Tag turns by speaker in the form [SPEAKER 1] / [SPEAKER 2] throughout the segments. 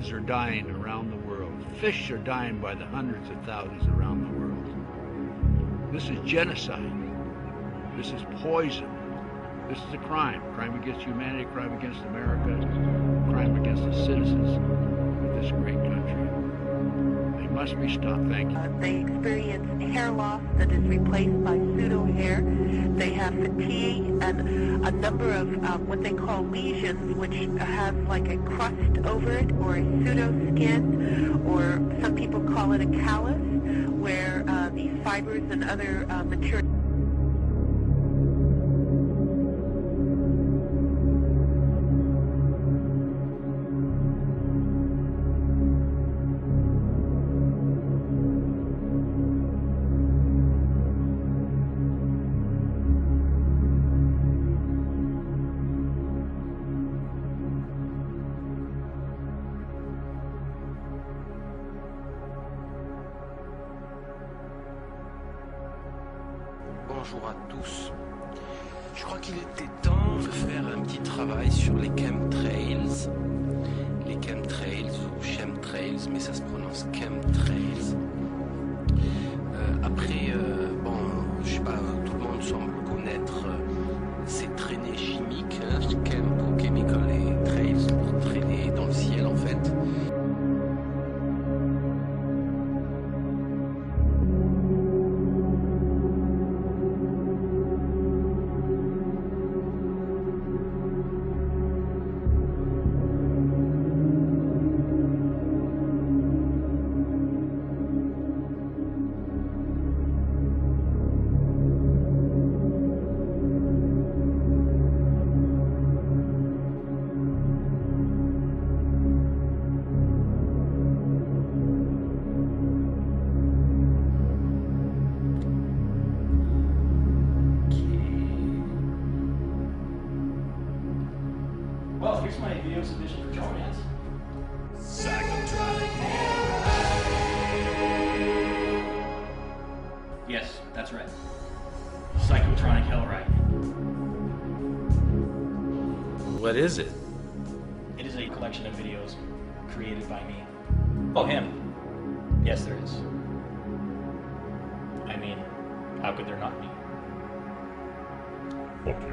[SPEAKER 1] Birds are dying around the world. Fish are dying by the hundreds of thousands around the world. This is genocide. This is poison. This is a crime. Crime against humanity, crime against America, crime against the citizens of this great country. They must be stopped. Thank you.
[SPEAKER 2] They experience hair loss that is replaced by pseudo hair. They have fatigue and a number of what they call lesions, which have like a crust over it or a pseudo skin, or some people call it a callus, where these fibers and other materials.
[SPEAKER 3] Bonjour à tous. Je crois qu'il était temps de faire un petit travail sur les chemtrails. Les chemtrails ou chemtrails, mais ça se prononce chemtrails. Après, je sais pas, tout le monde semble connaître ces traînées chimiques, hein, chem pour chemical et trails pour traîner dans le ciel en fait.
[SPEAKER 4] Well, here's my video submission for Torment. Yes, that's right. Psychotronic Hellride.
[SPEAKER 5] What is it?
[SPEAKER 4] It is a collection of videos created by me. Oh, him. Yes, there is. I mean, how could there not be? Fuck you.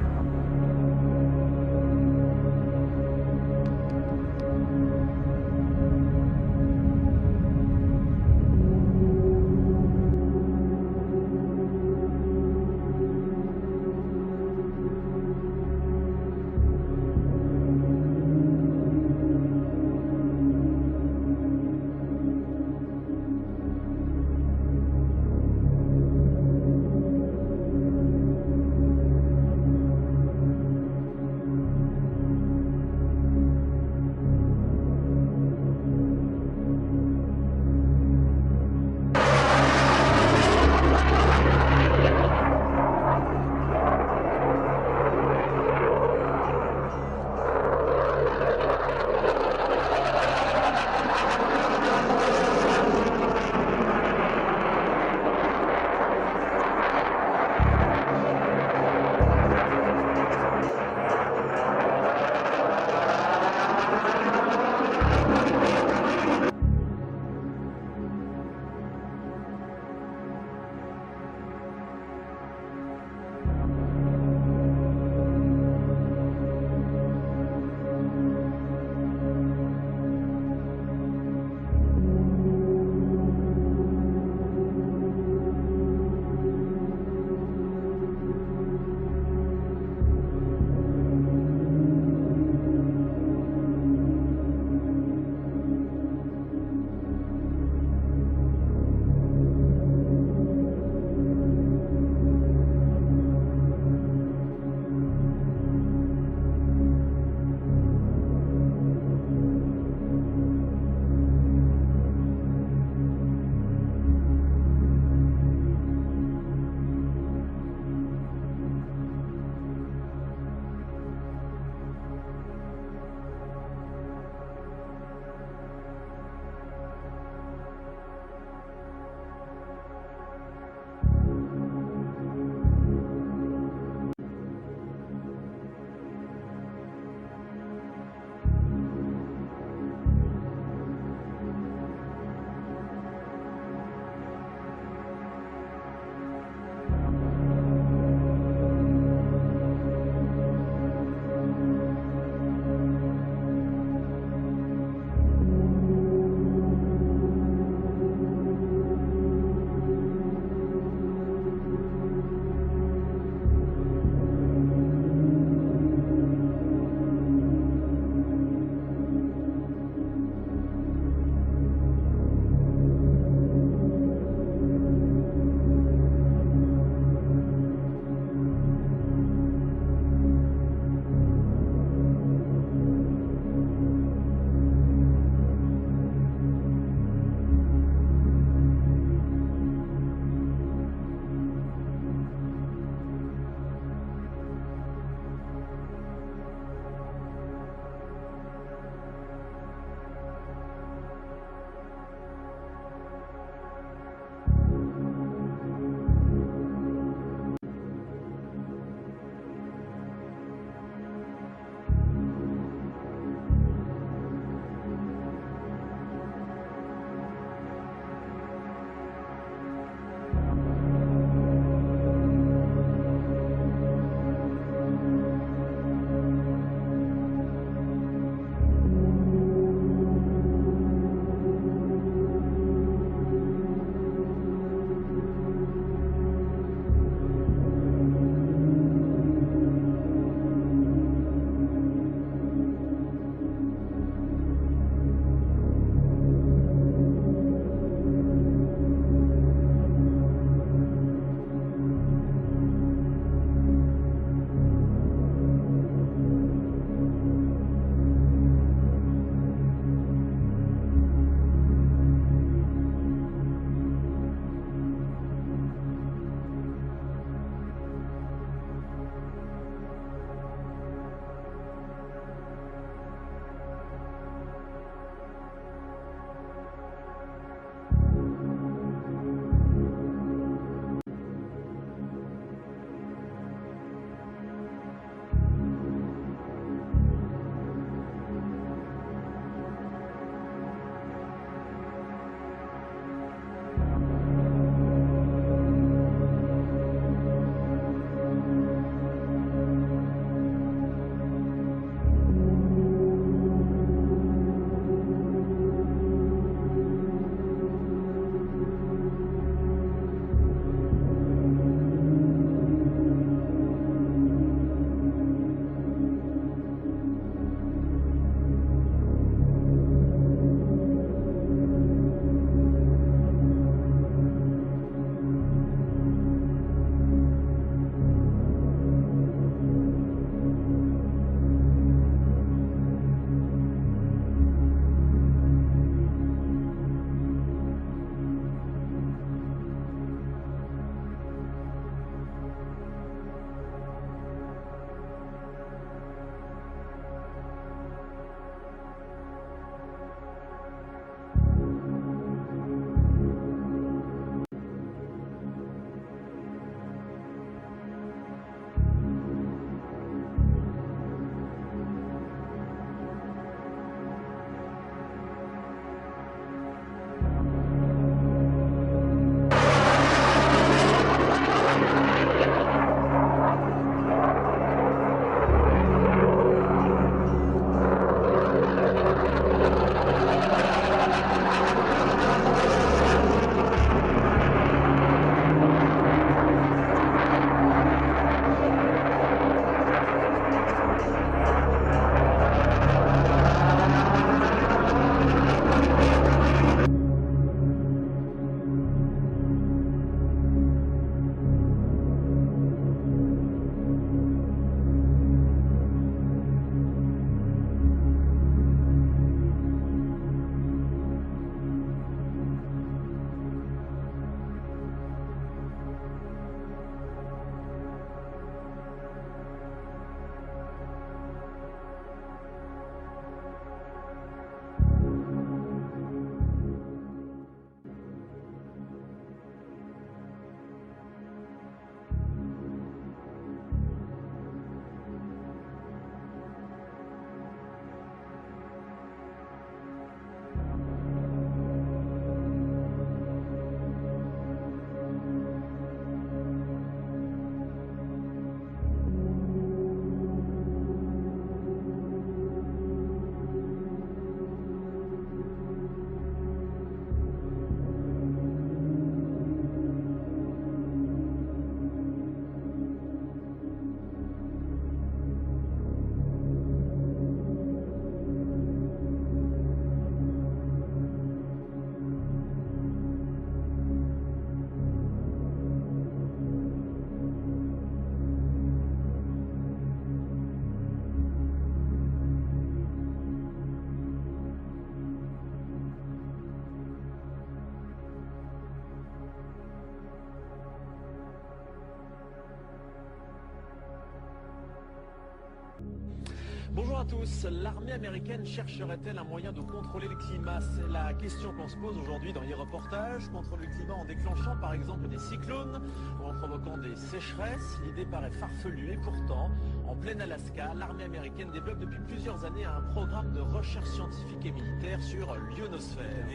[SPEAKER 6] Bonjour à tous. L'armée américaine chercherait-elle un moyen de contrôler le climat? C'est la question qu'on se pose aujourd'hui dans les reportages. Contrôler le climat en déclenchant par exemple des cyclones ou en provoquant des sécheresses. L'idée paraît farfelue et pourtant, en plein Alaska, l'armée américaine développe depuis plusieurs années un programme de recherche scientifique et militaire sur l'ionosphère.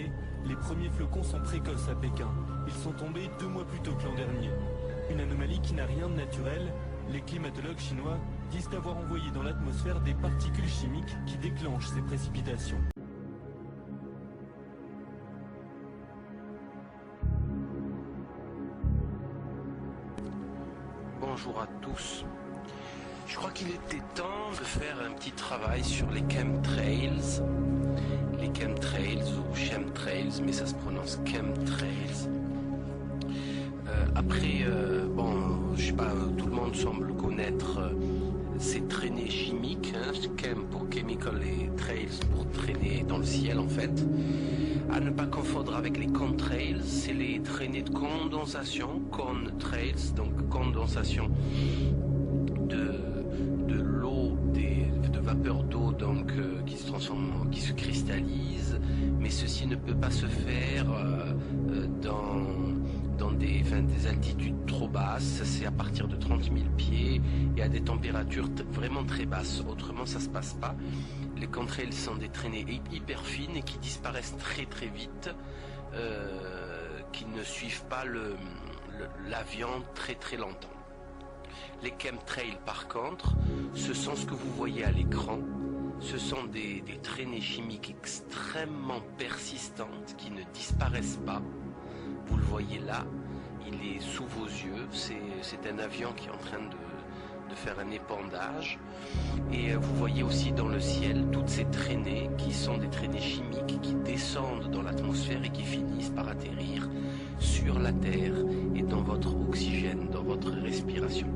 [SPEAKER 7] Les premiers flocons sont précoces à Pékin. Ils sont tombés 2 mois plus tôt que l'an dernier. Une anomalie qui n'a rien de naturel. Les climatologues chinois disent avoir envoyé dans l'atmosphère des particules chimiques qui déclenchent ces précipitations.
[SPEAKER 3] Bonjour à tous. Je crois qu'il était temps de faire un petit travail sur les chemtrails. Les chemtrails ou chemtrails, mais ça se prononce chemtrails. Après, bon, je sais pas, tout le monde semble connaître ces traînées chimiques, hein, chem pour chemical et trails pour traîner dans le ciel en fait. À ne pas confondre avec les contrails, c'est les traînées de condensation, contrails, donc condensation de l'eau, de vapeur d'eau donc qui se transforme, qui se cristallise, mais ceci ne peut pas se faire dans des altitudes trop basses. C'est à partir de 30 000 pieds et à des températures vraiment très basses, autrement ça se passe pas. Les contrails sont des traînées hyper fines et qui disparaissent très très vite, qui ne suivent pas l'avion très très longtemps. Les chemtrails par contre, ce sont ce que vous voyez à l'écran. Ce sont des traînées chimiques extrêmement persistantes qui ne disparaissent pas. Vous le voyez là, il est sous vos yeux. C'est un avion qui est en train de faire un épandage. Et vous voyez aussi dans le ciel toutes ces traînées qui sont des traînées chimiques qui descendent dans l'atmosphère et qui finissent par atterrir sur la Terre et dans votre oxygène, dans votre respiration.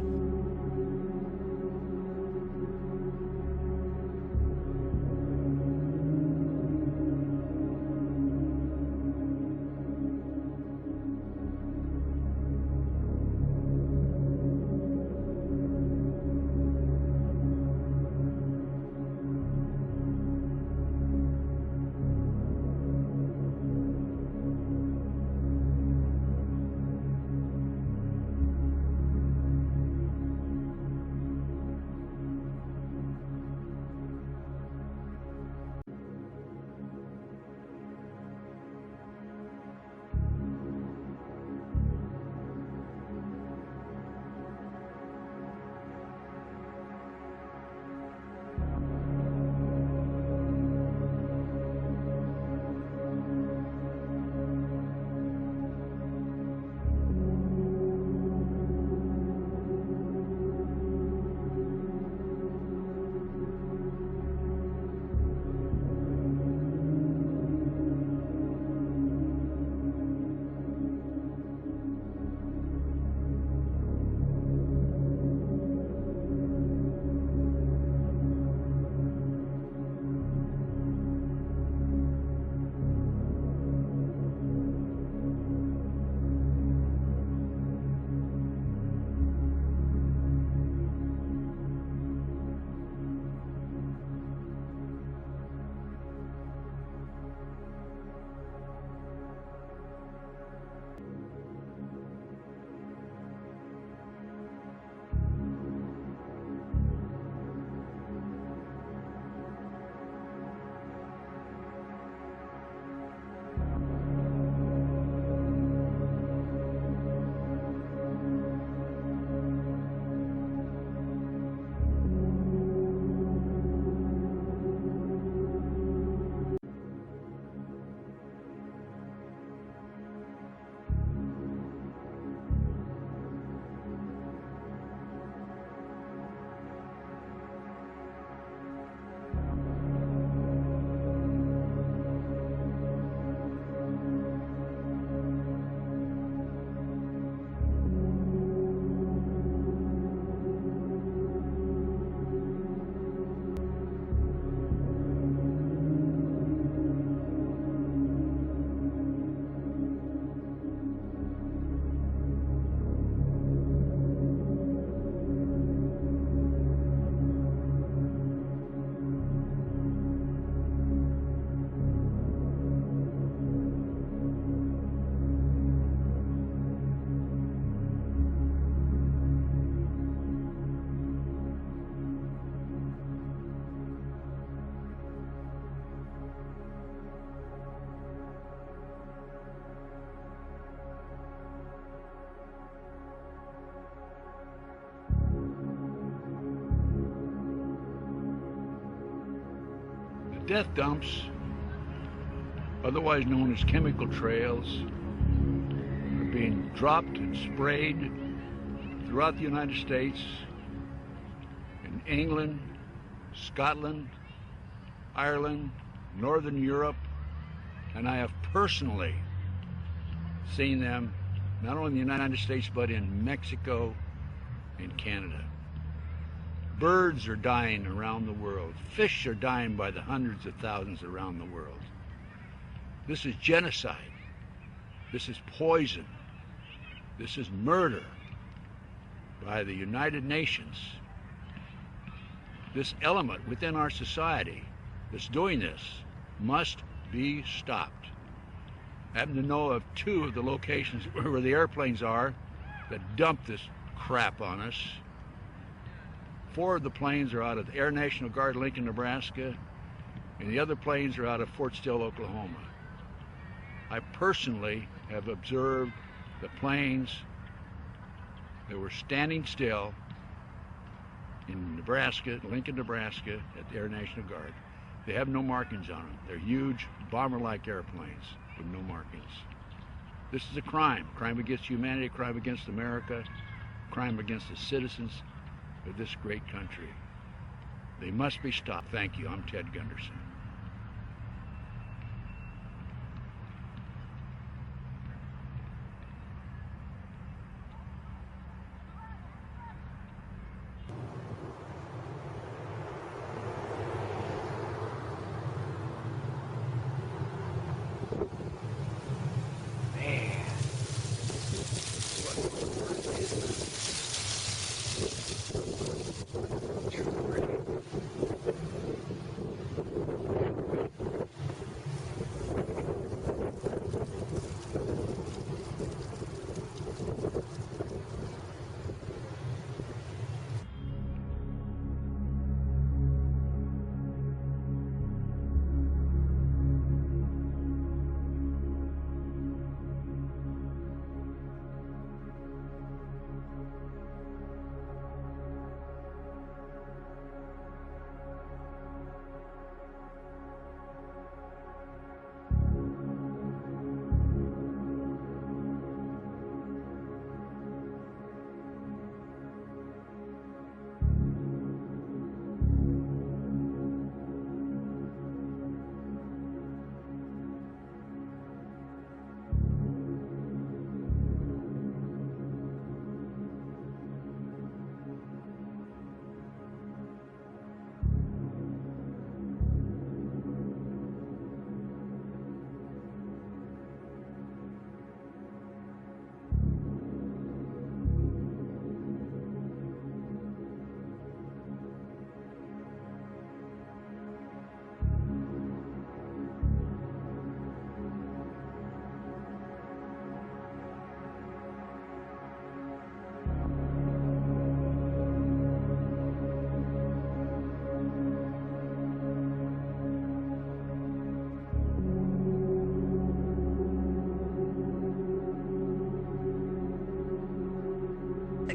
[SPEAKER 1] Death dumps, otherwise known as chemical trails, are being dropped and sprayed throughout the United States, in England, Scotland, Ireland, Northern Europe, and I have personally seen them not only in the United States but in Mexico and Canada. Birds are dying around the world. Fish are dying by the hundreds of thousands around the world. This is genocide. This is poison. This is murder by the United Nations. This element within our society that's doing this must be stopped. I happen to know of 2 of the locations where the airplanes are that dump this crap on us. 4 of the planes are out of the Air National Guard, Lincoln, Nebraska, and the other planes are out of Fort Still, Oklahoma. I personally have observed the planes that were standing still in Nebraska, Lincoln, Nebraska, at the Air National Guard. They have no markings on them. They're huge, bomber-like airplanes with no markings. This is a crime. Crime against humanity, crime against America, crime against the citizens of this great country. They must be stopped. Thank you. I'm Ted Gunderson.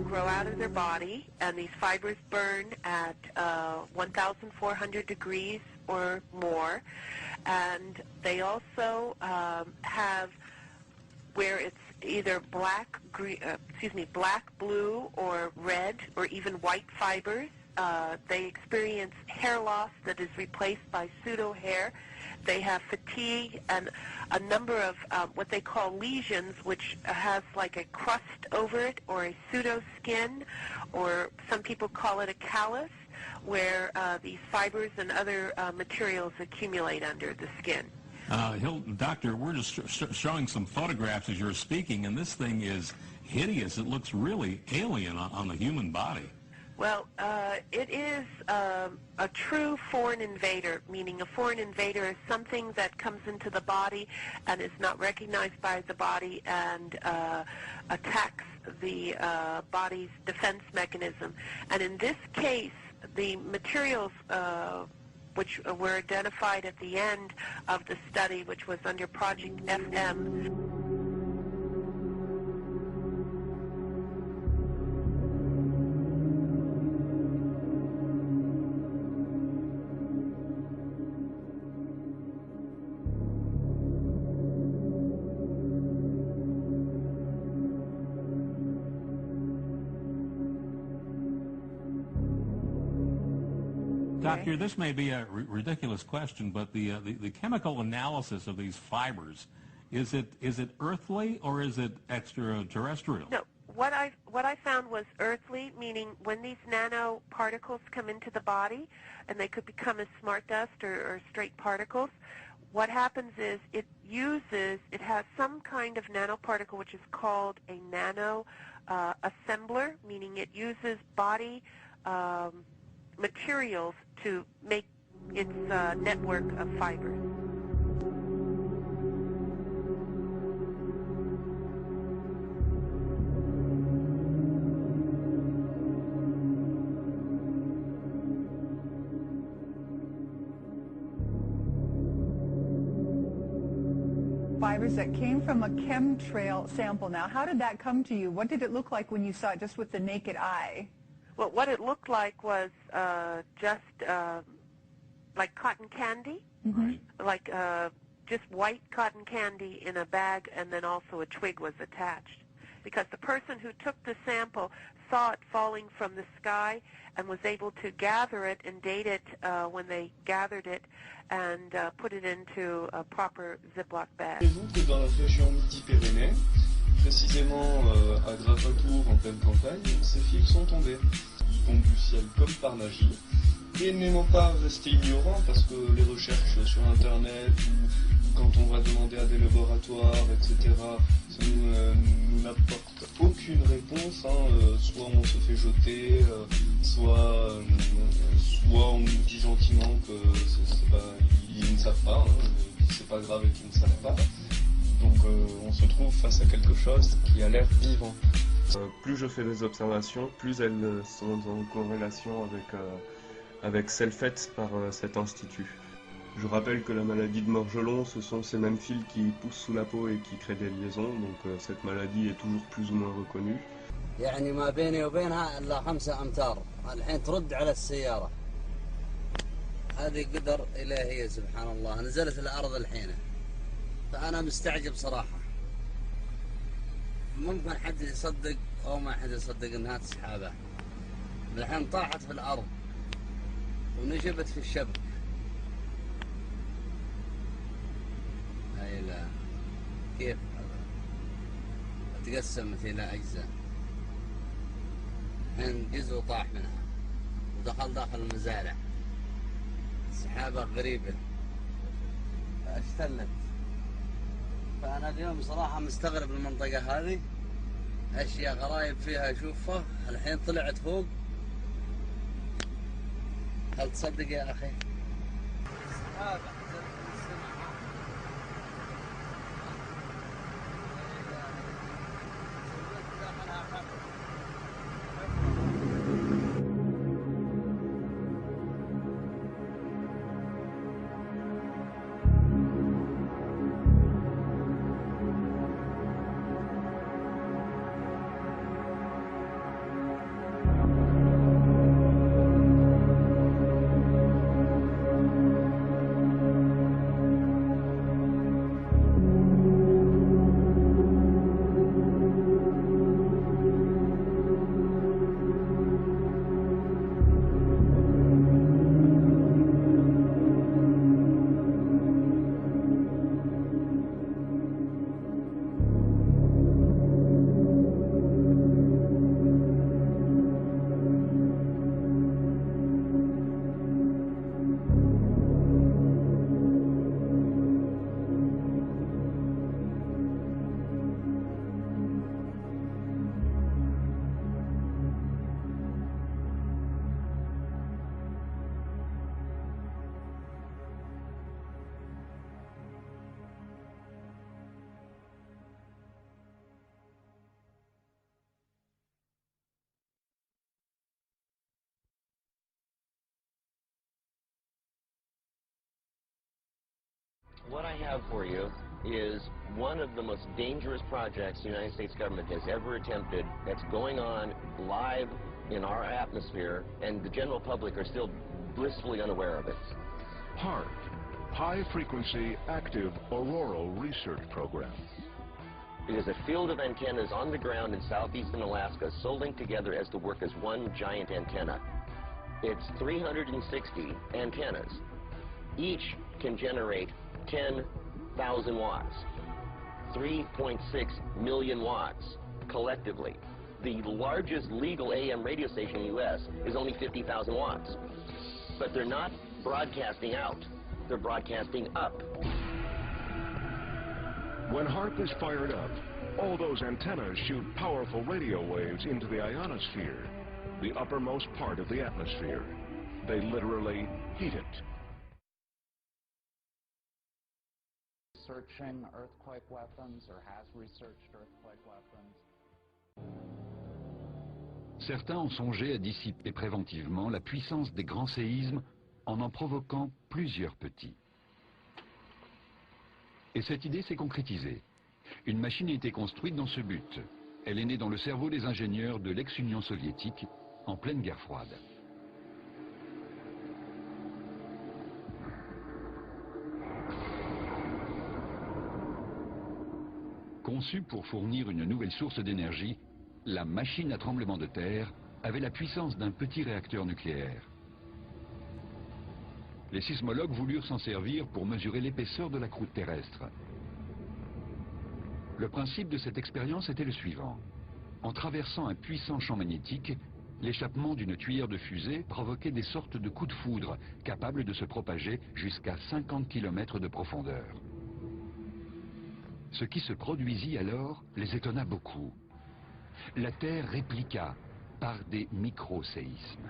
[SPEAKER 2] Grow out of their body, and these fibers burn at 1,400 degrees or more. And they also have where it's either black, blue, or red, or even white fibers. They experience hair loss that is replaced by pseudo hair. They have fatigue and a number of what they call lesions, which has like a crust over it or a pseudo skin, or some people call it a callus, where these fibers and other materials accumulate under the skin.
[SPEAKER 8] Doctor, we're just showing some photographs as you're speaking, and this thing is hideous. It looks really alien on the human body.
[SPEAKER 2] Well, it is a true foreign invader, meaning a foreign invader is something that comes into the body and is not recognized by the body and attacks the body's defense mechanism. And in this case, the materials which were identified at the end of the study, which was under Project FM,
[SPEAKER 8] Doctor, this may be a ridiculous question, but the chemical analysis of these fibers, is it earthly or is it extraterrestrial?
[SPEAKER 2] No. What I found was earthly, meaning when these nanoparticles come into the body, and they could become as smart dust or straight particles, what happens is it has some kind of nanoparticle which is called a nano assembler, meaning it uses body materials to make its network of fibers.
[SPEAKER 9] Fibers that came from a chemtrail sample. Now, how did that come to you? What did it look like when you saw it just with the naked eye?
[SPEAKER 2] Well, what it looked like was just like cotton candy, like just white cotton candy in a bag, and then also a twig was attached. Because the person who took the sample saw it falling from the sky and was able to gather it and date it when they gathered it and put it into a proper Ziploc bag.
[SPEAKER 10] Que dans la région Midi-Pyrénées, précisément à Graventour en pleine campagne, ces fils sont tombés. Ils tombent du ciel comme par magie. Et n'aimons pas rester ignorants parce que les recherches sur Internet ou quand on va demander à des laboratoires, etc., ça nous n'apporte aucune réponse. Soit on se fait jeter, soit on nous dit gentiment que ils ne savent pas, c'est pas grave et qu'ils ne savent pas. Donc on se trouve face à quelque chose qui a l'air vivant. Plus je fais des observations, plus elles sont en corrélation avec celles faites par cet institut. Je rappelle que la maladie de Morgellons, ce sont ces mêmes fils qui poussent sous la peau et qui créent des liaisons, donc cette maladie est toujours plus ou moins reconnue.
[SPEAKER 11] يعني ما بيني وبينها إلا 5 أمتار، الحين ترد على السيارة. هذه قدر إلهية سبحان الله، نزلت الأرض الحين. فأنا مستعجب صراحة. ممكن حد يصدق أو ما حد يصدق إنها تسحابه. الحين طاحت في الأرض ونشبت في الشبك. هاي لا كيف تقسمت إلى أجزاء. الحين جزء طاح منها ودخل داخل المزارع. سحابة غريبة اشتلت. فأنا اليوم صراحة مستغرب المنطقة هذه، أشياء غرايب فيها أشوفها. الحين طلعت فوق. هل تصدق يا أخي؟ سحابة
[SPEAKER 12] What I have for you is one of the most dangerous projects the United States government has ever attempted that's going on live in our atmosphere, and the general public are still blissfully unaware of it.
[SPEAKER 13] Haarp, High Frequency Active Auroral Research Program.
[SPEAKER 12] It is a field of antennas on the ground in southeastern Alaska, so linked together as to work as one giant antenna. It's 360 antennas. Each can generate 10,000 watts, 3.6 million watts collectively. The largest legal AM radio station in the U.S. is only 50,000 watts. But they're not broadcasting out, they're broadcasting up.
[SPEAKER 13] When Haarp is fired up, all those antennas shoot powerful radio waves into the ionosphere, the uppermost part of the atmosphere. They literally heat it.
[SPEAKER 14] Researching earthquake weapons or has researched earthquake weapons.
[SPEAKER 15] Certains ont songé à dissiper préventivement la puissance des grands séismes en provoquant plusieurs petits. Et cette idée s'est concrétisée. Une machine a été construite dans ce but. Elle est née dans le cerveau des ingénieurs de l'ex-Union soviétique en pleine guerre froide. Conçue pour fournir une nouvelle source d'énergie, la machine à tremblement de terre avait la puissance d'un petit réacteur nucléaire. Les sismologues voulurent s'en servir pour mesurer l'épaisseur de la croûte terrestre. Le principe de cette expérience était le suivant. En traversant un puissant champ magnétique, l'échappement d'une tuyère de fusée provoquait des sortes de coups de foudre capables de se propager jusqu'à 50 km de profondeur. Ce qui se produisit alors les étonna beaucoup. La Terre répliqua par des micro-séismes.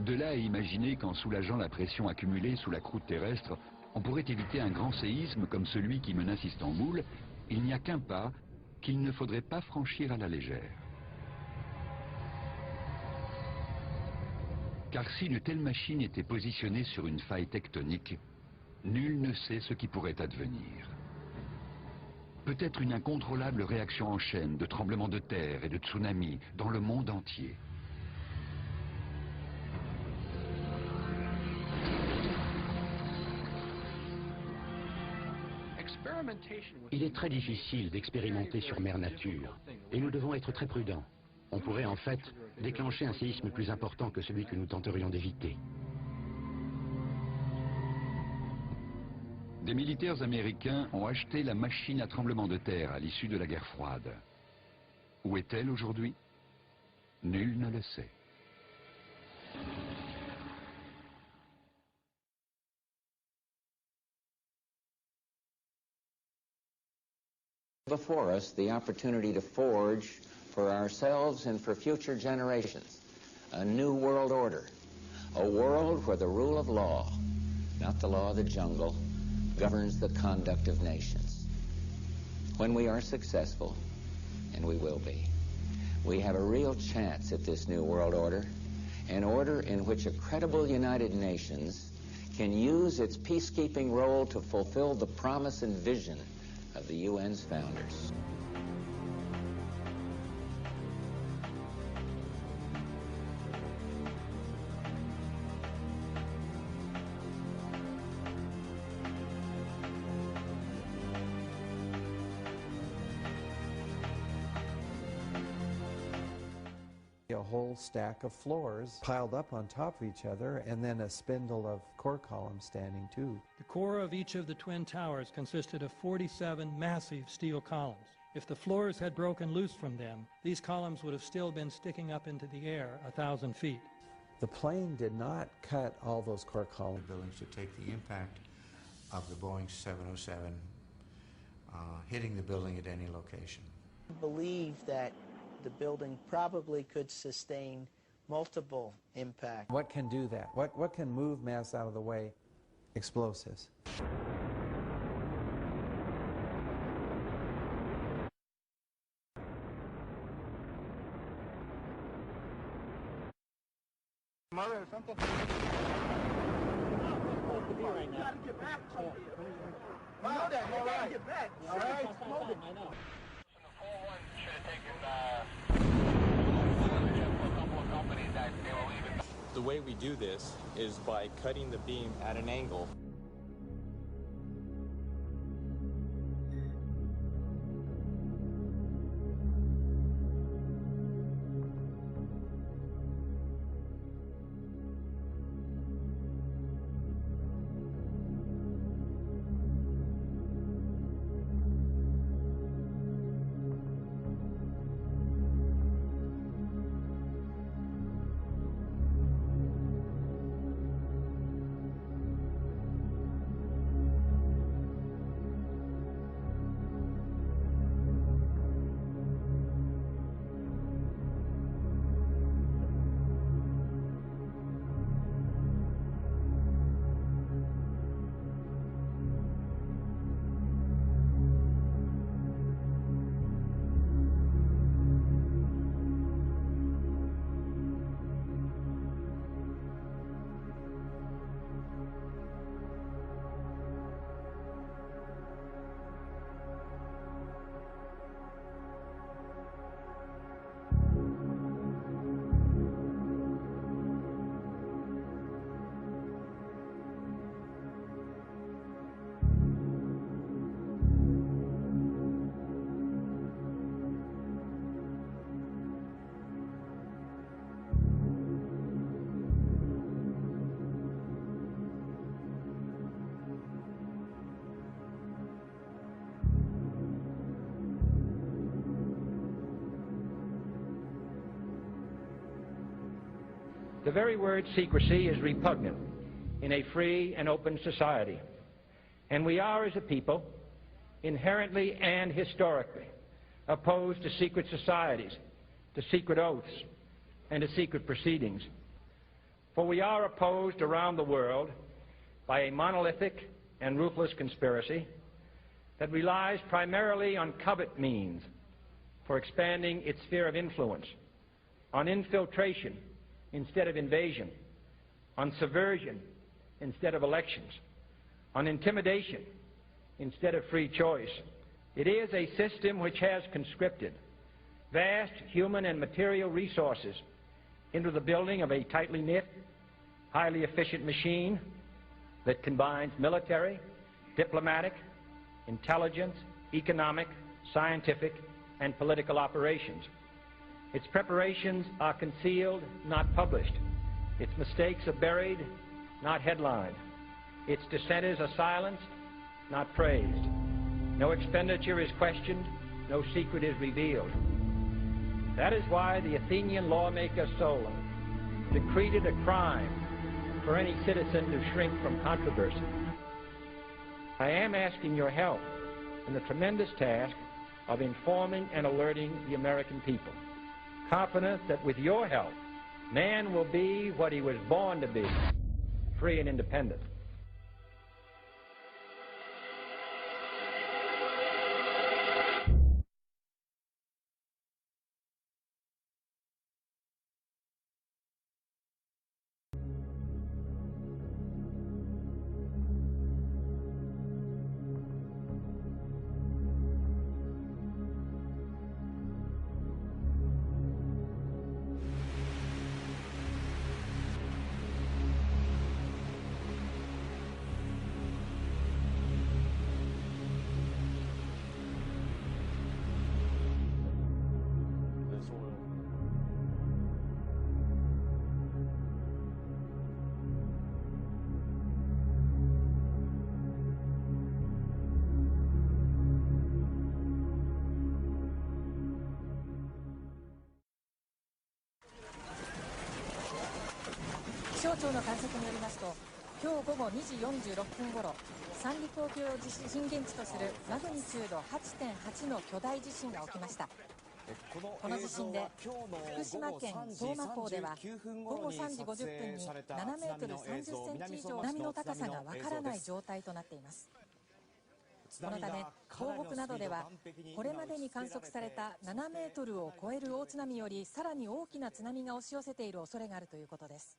[SPEAKER 15] De là à imaginer qu'en soulageant la pression accumulée sous la croûte terrestre, on pourrait éviter un grand séisme comme celui qui menace Istanbul, il n'y a qu'un pas qu'il ne faudrait pas franchir à la légère. Car si une telle machine était positionnée sur une faille tectonique, nul ne sait ce qui pourrait advenir. Peut-être une incontrôlable réaction en chaîne de tremblements de terre et de tsunamis dans le monde entier.
[SPEAKER 16] Il est très difficile d'expérimenter sur mère nature, et nous devons être très prudents. On pourrait en fait déclencher un séisme plus important que celui que nous tenterions d'éviter.
[SPEAKER 15] Des militaires américains ont acheté la machine à tremblement de terre à l'issue de la guerre froide. Où est-elle aujourd'hui? Nul ne le sait.
[SPEAKER 17] Before us the opportunity to forge for ourselves and for future generations a new world order, a world where the rule of law, not the law of the jungle, governs the conduct of nations. When we are successful, and we will be, we have a real chance at this new world order, an order in which a credible United Nations can use its peacekeeping role to fulfill the promise and vision of the UN's founders.
[SPEAKER 18] A whole stack of floors piled up on top of each other, and then a spindle of core columns standing too.
[SPEAKER 19] The core of each of the twin towers consisted of 47 massive steel columns. If the floors had broken loose from them, these columns would have still been sticking up into the air 1,000 feet.
[SPEAKER 18] The plane did not cut all those core columns.
[SPEAKER 20] Buildings to take the impact of the Boeing 707 hitting the building at any location.
[SPEAKER 21] I believe that the building probably could sustain multiple impacts.
[SPEAKER 18] What can do that? What can move mass out of the way? Explosives.
[SPEAKER 21] Mother, something. You gotta get back. You know that. You gotta get back. All right, I know.
[SPEAKER 22] The way we do this is by cutting the beam at an angle.
[SPEAKER 4] The very word secrecy is repugnant in a free and open society. And we are, as a people, inherently and historically opposed to secret societies, to secret oaths, and to secret proceedings. For we are opposed around the world by a monolithic and ruthless conspiracy that relies primarily on covert means for expanding its sphere of influence, on infiltration instead of invasion, on subversion instead of elections, on intimidation instead of free choice. It is a system which has conscripted vast human and material resources into the building of a tightly knit, highly efficient machine that combines military, diplomatic, intelligence, economic, scientific, and political operations. Its preparations are concealed, not published. Its mistakes are buried, not headlined. Its dissenters are silenced, not praised. No expenditure is questioned, no secret is revealed. That is why the Athenian lawmaker Solon decreed it a crime for any citizen to shrink from controversy. I am asking your help in the tremendous task of informing and alerting the American people, confident that with your help, man will be what he was born to be, free and independent.
[SPEAKER 5] 気象庁の観測によりますと、今日午後2時46分ごろ、三陸沖を震源地とするマグニチュード 8.8 の巨大地震が起きました。この地震で福島県相馬港では午後3時50分に7メートル30センチ以上波の高さがわからない状態となっています。このため東北などではこれまでに観測された7メートルを超える大津波よりさらに大きな津波が押し寄せている恐れがあるということです。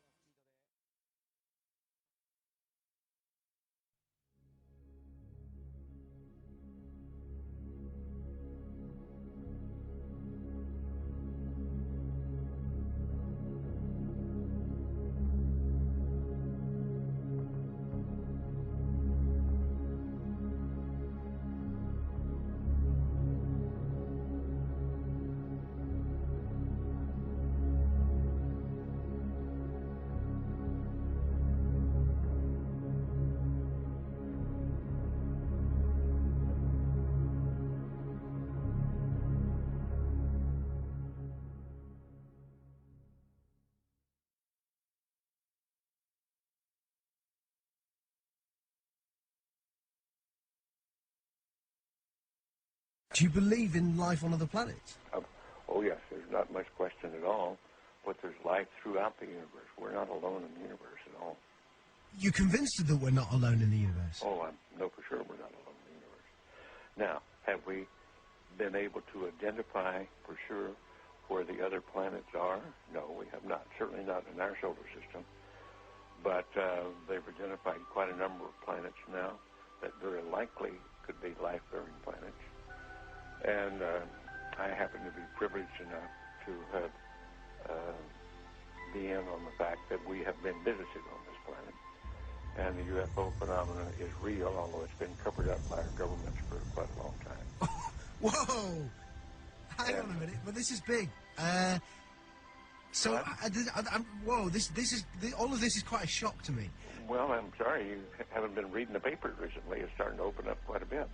[SPEAKER 23] Do you believe in life on other planets?
[SPEAKER 24] Oh yes, there's not much question at all, but there's life throughout the universe. We're not alone in the universe at all.
[SPEAKER 23] You're convinced that we're not alone in the universe?
[SPEAKER 24] Oh, I know for sure we're not alone in the universe. Now, have we been able to identify for sure where the other planets are? No, we have not. Certainly not in our solar system. But they've identified quite a number of planets now that very likely could be life-bearing planets. And I happen to be privileged enough to have be in on the fact that we have been visited on this planet. And the UFO phenomenon is real, although it's been covered up by our governments for quite a long time.
[SPEAKER 23] Whoa! Hang on a minute, but this is big. Whoa, all of this is quite a shock to me.
[SPEAKER 24] Well, I'm sorry, you haven't been reading the papers recently. It's starting to open up quite a bit.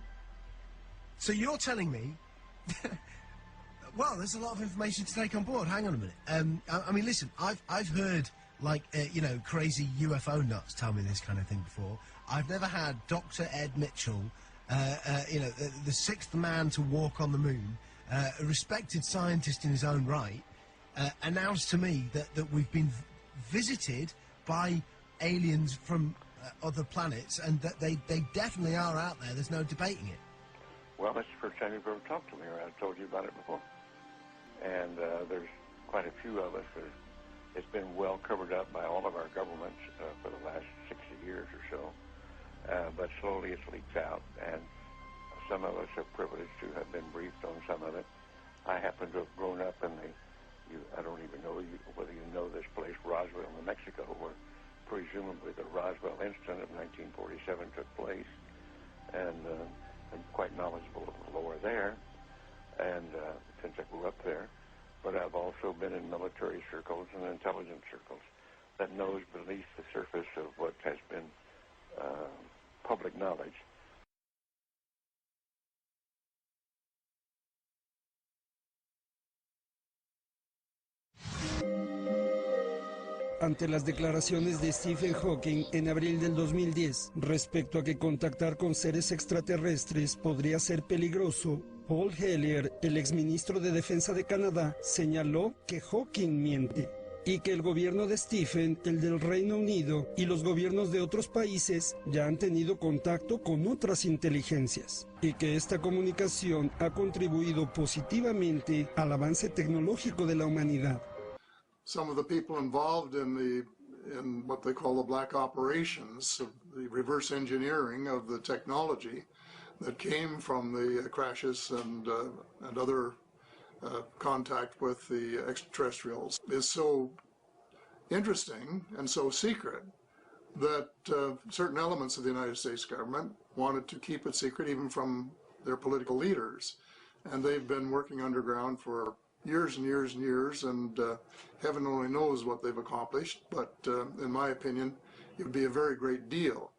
[SPEAKER 23] So you're telling me, well, there's a lot of information to take on board. Hang on a minute. I mean, listen, I've heard like, you know, crazy UFO nuts tell me this kind of thing before. I've never had Dr. Ed Mitchell, you know, the sixth man to walk on the moon, a respected scientist in his own right, announce to me that we've been visited by aliens from other planets, and that they definitely are out there. There's no debating it.
[SPEAKER 24] Well, that's the first time you've ever talked to me, or I've told you about it before. And there's quite a few of us. It's been well covered up by all of our governments for the last 60 years or so. But slowly it's leaked out, and some of us are privileged to have been briefed on some of it. I happen to have grown up in I don't even know whether you know this place, Roswell, New Mexico, where presumably the Roswell incident of 1947 took place, and I'm quite knowledgeable of the lore there, and since I grew up there. But I've also been in military circles and intelligence circles that knows beneath the surface of what has been public knowledge.
[SPEAKER 1] Ante las declaraciones de Stephen Hawking en abril del 2010 respecto a que contactar con seres extraterrestres podría ser peligroso, Paul Hellyer, el exministro de Defensa de Canadá, señaló que Hawking miente y que el gobierno de Stephen, el del Reino Unido y los gobiernos de otros países ya han tenido contacto con otras inteligencias y que esta comunicación ha contribuido positivamente al avance tecnológico de la humanidad.
[SPEAKER 3] Some of the people involved in what they call the black operations, the reverse engineering of the technology that came from the crashes and other contact with the extraterrestrials, is so interesting and so secret that certain elements of the United States government wanted to keep it secret even from their political leaders. And they've been working underground for years and years and years, and heaven only knows what they've accomplished, but in my opinion, it would be a very great deal